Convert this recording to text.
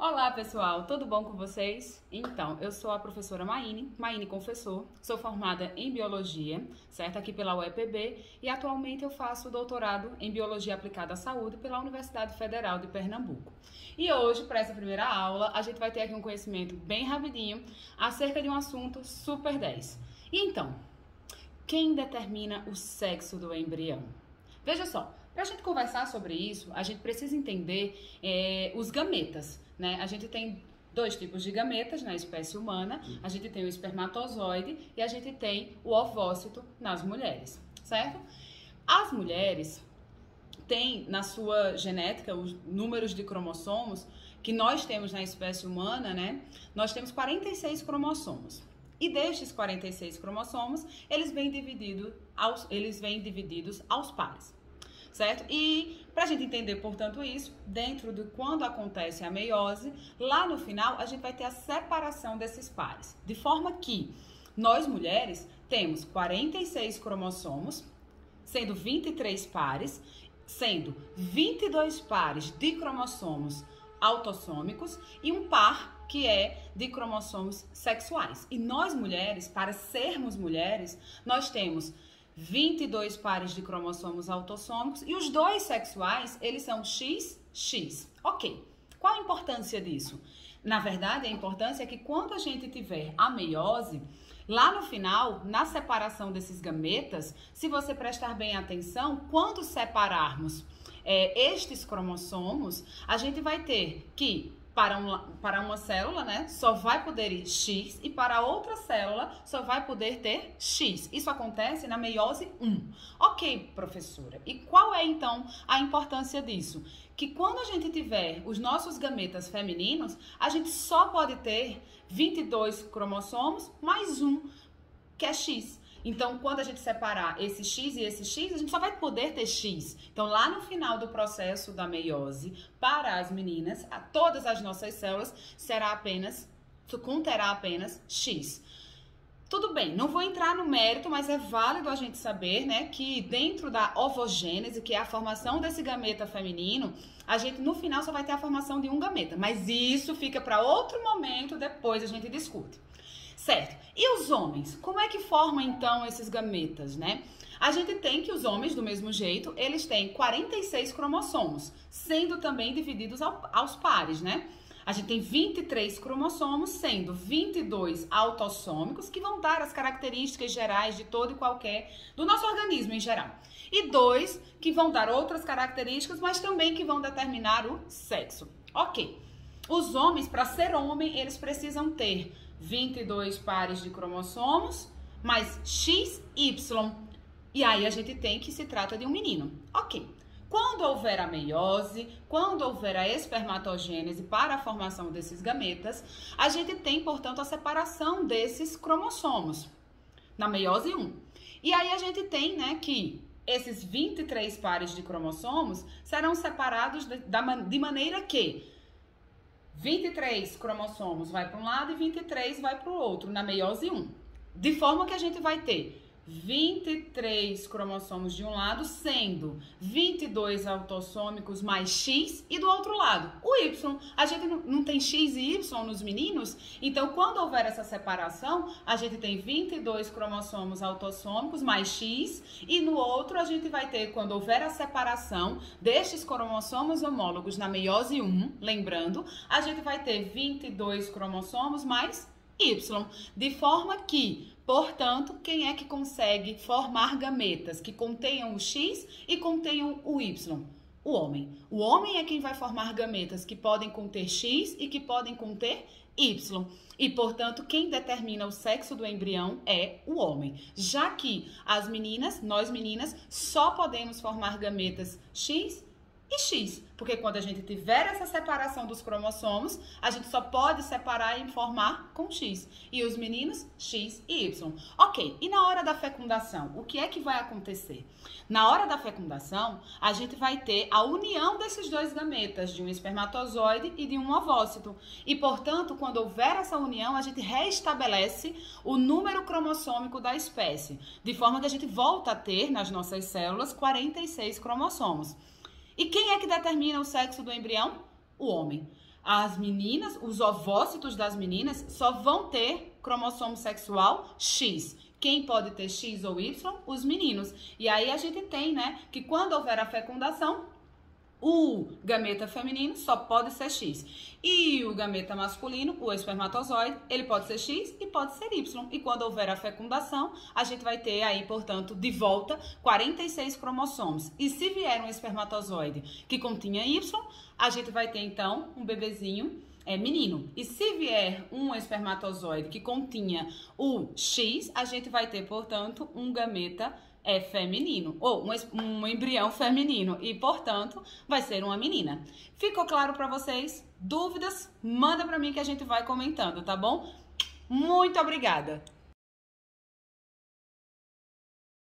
Olá pessoal, tudo bom com vocês? Então, eu sou a professora Maine Confessor, sou formada em Biologia, certo? Aqui pela UEPB e atualmente eu faço doutorado em Biologia Aplicada à Saúde pela Universidade Federal de Pernambuco. E hoje, para essa primeira aula, a gente vai ter aqui um conhecimento bem rapidinho acerca de um assunto super 10. E então, quem determina o sexo do embrião? Veja só, para a gente conversar sobre isso, a gente precisa entender os gametas, né? A gente tem dois tipos de gametas na espécie humana, a gente tem o espermatozoide e a gente tem o ovócito nas mulheres, certo? As mulheres têm na sua genética os números de cromossomos que nós temos na espécie humana, né? Nós temos 46 cromossomos. E destes 46 cromossomos, eles vêm divididos aos pares, certo? E para a gente entender, portanto, isso, dentro de quando acontece a meiose, lá no final a gente vai ter a separação desses pares. De forma que nós mulheres temos 46 cromossomos, sendo 23 pares, sendo 22 pares de cromossomos autossômicos e um par que é de cromossomos sexuais. E nós mulheres, para sermos mulheres, nós temos 22 pares de cromossomos autossômicos e os dois sexuais, eles são XX. Ok, qual a importância disso? Na verdade, a importância é que quando a gente tiver a meiose, lá no final, na separação desses gametas, se você prestar bem atenção, quando separarmos estes cromossomos, a gente vai ter que para uma célula, né, só vai poder ir X e para outra célula só vai poder ter X. Isso acontece na meiose 1. Ok, professora. E qual é, então, a importância disso? Que quando a gente tiver os nossos gametas femininos, a gente só pode ter 22 cromossomos mais um, que é X. Então, quando a gente separar esse X e esse X, a gente só vai poder ter X. Então, lá no final do processo da meiose, para as meninas, todas as nossas células conterá apenas X. Tudo bem, não vou entrar no mérito, mas é válido a gente saber, né, que dentro da ovogênese, que é a formação desse gameta feminino, a gente no final só vai ter a formação de um gameta. Mas isso fica para outro momento, depois a gente discute. Certo. E os homens? Como é que formam, então, esses gametas, né? A gente tem que os homens, do mesmo jeito, eles têm 46 cromossomos, sendo também divididos aos pares, né? A gente tem 23 cromossomos, sendo 22 autossômicos, que vão dar as características gerais de todo e qualquer, do nosso organismo em geral. E 2 que vão dar outras características, mas também que vão determinar o sexo. Ok. Os homens, para ser homem, eles precisam ter 22 pares de cromossomos, mais XY. E aí a gente tem que se trata de um menino. Ok. Quando houver a meiose, quando houver a espermatogênese para a formação desses gametas, a gente tem, portanto, a separação desses cromossomos na meiose 1. E aí a gente tem, né, que esses 23 pares de cromossomos serão separados de maneira que 23 cromossomos vai para um lado e 23 vai para o outro, na meiose 1. De forma que a gente vai ter 23 cromossomos de um lado, sendo 22 autossômicos mais X, e do outro lado, o Y. A gente não tem X e Y nos meninos, então quando houver essa separação, a gente tem 22 cromossomos autossômicos mais X, e no outro a gente vai ter, quando houver a separação destes cromossomos homólogos na meiose 1, lembrando, a gente vai ter 22 cromossomos mais Y, de forma que, portanto, quem é que consegue formar gametas que contenham o X e contenham o Y? O homem. O homem é quem vai formar gametas que podem conter X e que podem conter Y. E, portanto, quem determina o sexo do embrião é o homem. Já que as meninas, nós meninas, só podemos formar gametas X e X, porque quando a gente tiver essa separação dos cromossomos, a gente só pode separar e formar com X. E os meninos, X e Y. Ok, e na hora da fecundação, o que é que vai acontecer? Na hora da fecundação, a gente vai ter a união desses dois gametas, de um espermatozoide e de um ovócito. E, portanto, quando houver essa união, a gente reestabelece o número cromossômico da espécie, de forma que a gente volta a ter, nas nossas células, 46 cromossomos. E quem é que determina o sexo do embrião? O homem. as meninas, os ovócitos das meninas, só vão ter cromossomo sexual X. Quem pode ter X ou Y? Os meninos. E aí a gente tem, né, que quando houver a fecundação, o gameta feminino só pode ser X. E o gameta masculino, o espermatozoide, ele pode ser X e pode ser Y. E quando houver a fecundação, a gente vai ter aí, portanto, de volta 46 cromossomos. E se vier um espermatozoide que continha Y, a gente vai ter, então, um bebezinho menino. E se vier um espermatozoide que continha o X, a gente vai ter, portanto, um gameta feminino, ou um embrião feminino, e, portanto, vai ser uma menina. Ficou claro para vocês? Dúvidas? Manda para mim que a gente vai comentando, tá bom? Muito obrigada!